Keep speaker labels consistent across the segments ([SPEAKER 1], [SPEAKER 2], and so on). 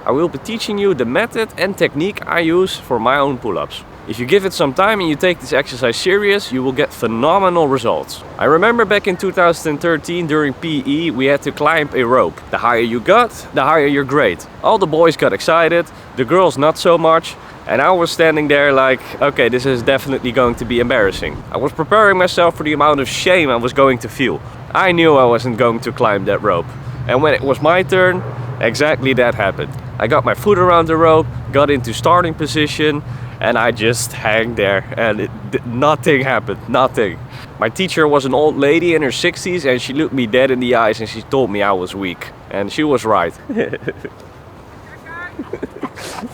[SPEAKER 1] I will be teaching you the method and technique I use for my own pull-ups. If you give it some time and you take this exercise serious, you will get phenomenal results. I remember back in 2013 during PE we had to climb a rope. The higher you got, the higher your grade. All the boys got excited, the girls not so much. And I was standing there like, okay, this is definitely going to be embarrassing. I was preparing myself for the amount of shame I was going to feel. I knew I wasn't going to climb that rope. And when it was my turn, exactly that happened. I got my foot around the rope, got into starting position, and I just hang there and nothing happened, nothing. My teacher was an old lady in her 60s and she looked me dead in the eyes and she told me I was weak. And she was right.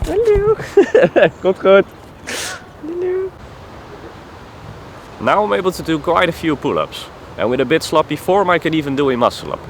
[SPEAKER 1] Hallo. Komt goed. Hallo. Now I'm able to do quite a few pull-ups. And with a bit sloppy form I can even do a muscle-up.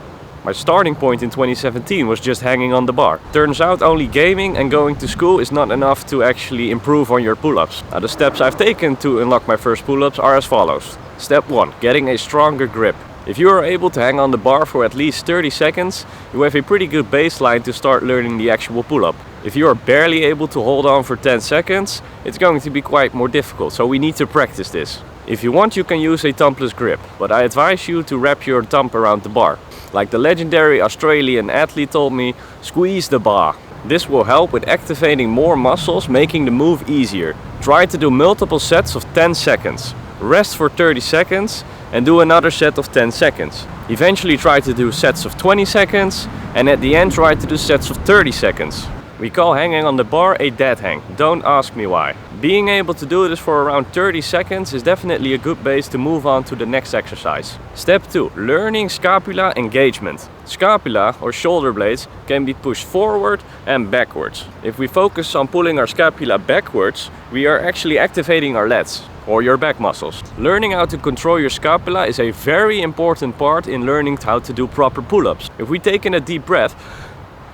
[SPEAKER 1] My starting point in 2017 was just hanging on the bar. Turns out only gaming and going to school is not enough to actually improve on your pull-ups. Now the steps I've taken to unlock my first pull-ups are as follows. Step 1. Getting a stronger grip. If you are able to hang on the bar for at least 30 seconds, you have a pretty good baseline to start learning the actual pull-up. If you are barely able to hold on for 10 seconds, it's going to be quite more difficult, so we need to practice this. If you want, you can use a thumbless grip, but I advise you to wrap your thumb around the bar. Like the legendary Australian athlete told me, squeeze the bar. This will help with activating more muscles, making the move easier. Try to do multiple sets of 10 seconds. Rest for 30 seconds and do another set of 10 seconds. Eventually try to do sets of 20 seconds and at the end try to do sets of 30 seconds. We call hanging on the bar a dead hang. Don't ask me why. Being able to do this for around 30 seconds is definitely a good base to move on to the next exercise. Step 2. Learning scapula engagement. Scapula, or shoulder blades, can be pushed forward and backwards. If we focus on pulling our scapula backwards, we are actually activating our lats, or your back muscles. Learning how to control your scapula is a very important part in learning how to do proper pull-ups. If we take in a deep breath,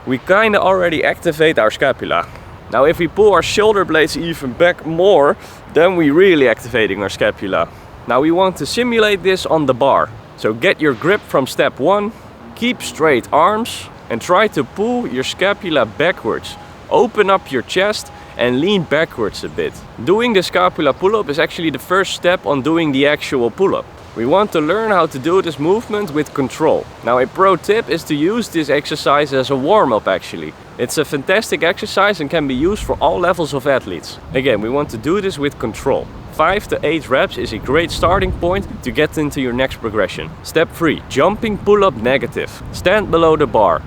[SPEAKER 1] we kinda already activate our scapula. Now if we pull our shoulder blades even back more, then we're really activating our scapula. Now we want to simulate this on the bar. So get your grip from step 1, keep straight arms and try to pull your scapula backwards. Open up your chest and lean backwards a bit. Doing the scapula pull-up is actually the first step on doing the actual pull-up. We want to learn how to do this movement with control. Now a pro tip is to use this exercise as a warm-up actually. It's a fantastic exercise and can be used for all levels of athletes. Again, we want to do this with control. 5 to 8 reps is a great starting point to get into your next progression. Step 3. Jumping pull-up negative. Stand below the bar.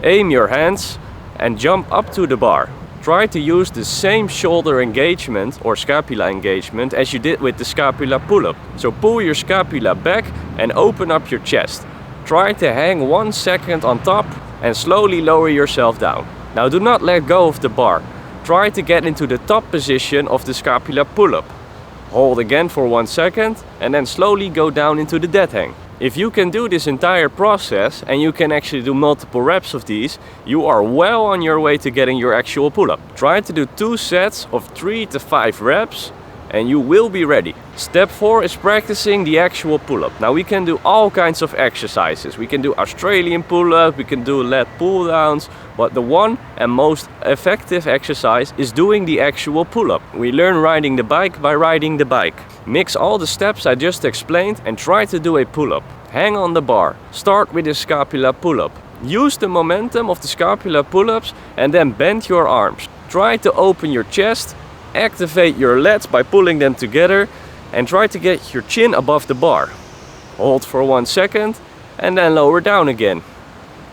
[SPEAKER 1] Aim your hands and jump up to the bar. Try to use the same shoulder engagement or scapula engagement as you did with the scapula pull-up. So pull your scapula back and open up your chest. Try to hang 1 second on top and slowly lower yourself down. Now do not let go of the bar. Try to get into the top position of the scapula pull-up. Hold again for 1 second and then slowly go down into the dead hang. If you can do this entire process and you can actually do multiple reps of these, you are well on your way to getting your actual pull-up. Try to do 2 sets of 3 to 5 reps and you will be ready. Step 4 is practicing the actual pull-up. Now we can do all kinds of exercises. We can do Australian pull-up, we can do lat pull-downs, but the one and most effective exercise is doing the actual pull-up. We learn riding the bike by riding the bike. Mix all the steps I just explained and try to do a pull-up. Hang on the bar. Start with the scapula pull-up. Use the momentum of the scapula pull-ups and then bend your arms. Try to open your chest, activate your lats by pulling them together and try to get your chin above the bar. Hold for 1 second and then lower down again.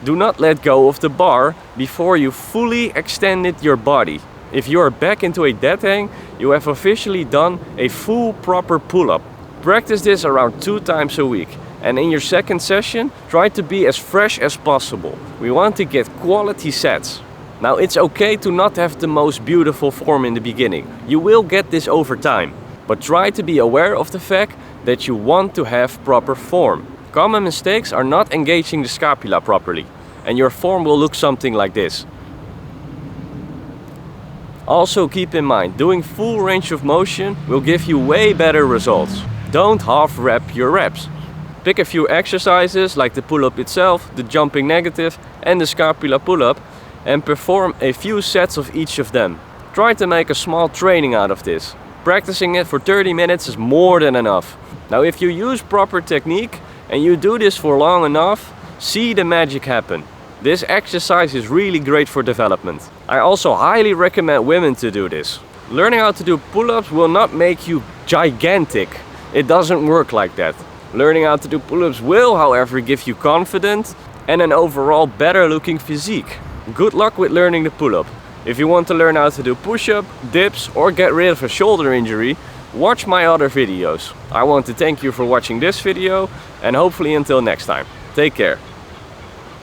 [SPEAKER 1] Do not let go of the bar before you fully extended your body. If you are back into a dead hang, you have officially done a full proper pull-up. Practice this around 2 times a week. And in your second session, try to be as fresh as possible. We want to get quality sets. Now it's okay to not have the most beautiful form in the beginning. You will get this over time. But try to be aware of the fact that you want to have proper form. Common mistakes are not engaging the scapula properly. And your form will look something like this. Also keep in mind, doing full range of motion will give you way better results. Don't half rep your reps. Pick a few exercises like the pull-up itself, the jumping negative and the scapula pull-up and perform a few sets of each of them. Try to make a small training out of this. Practicing it for 30 minutes is more than enough. Now if you use proper technique and you do this for long enough, see the magic happen. This exercise is really great for development. I also highly recommend women to do this. Learning how to do pull-ups will not make you gigantic. It doesn't work like that. Learning how to do pull-ups will, however, give you confidence and an overall better looking physique. Good luck with learning the pull-up. If you want to learn how to do push-up, dips or get rid of a shoulder injury, watch my other videos. I want to thank you for watching this video and hopefully until next time. Take care.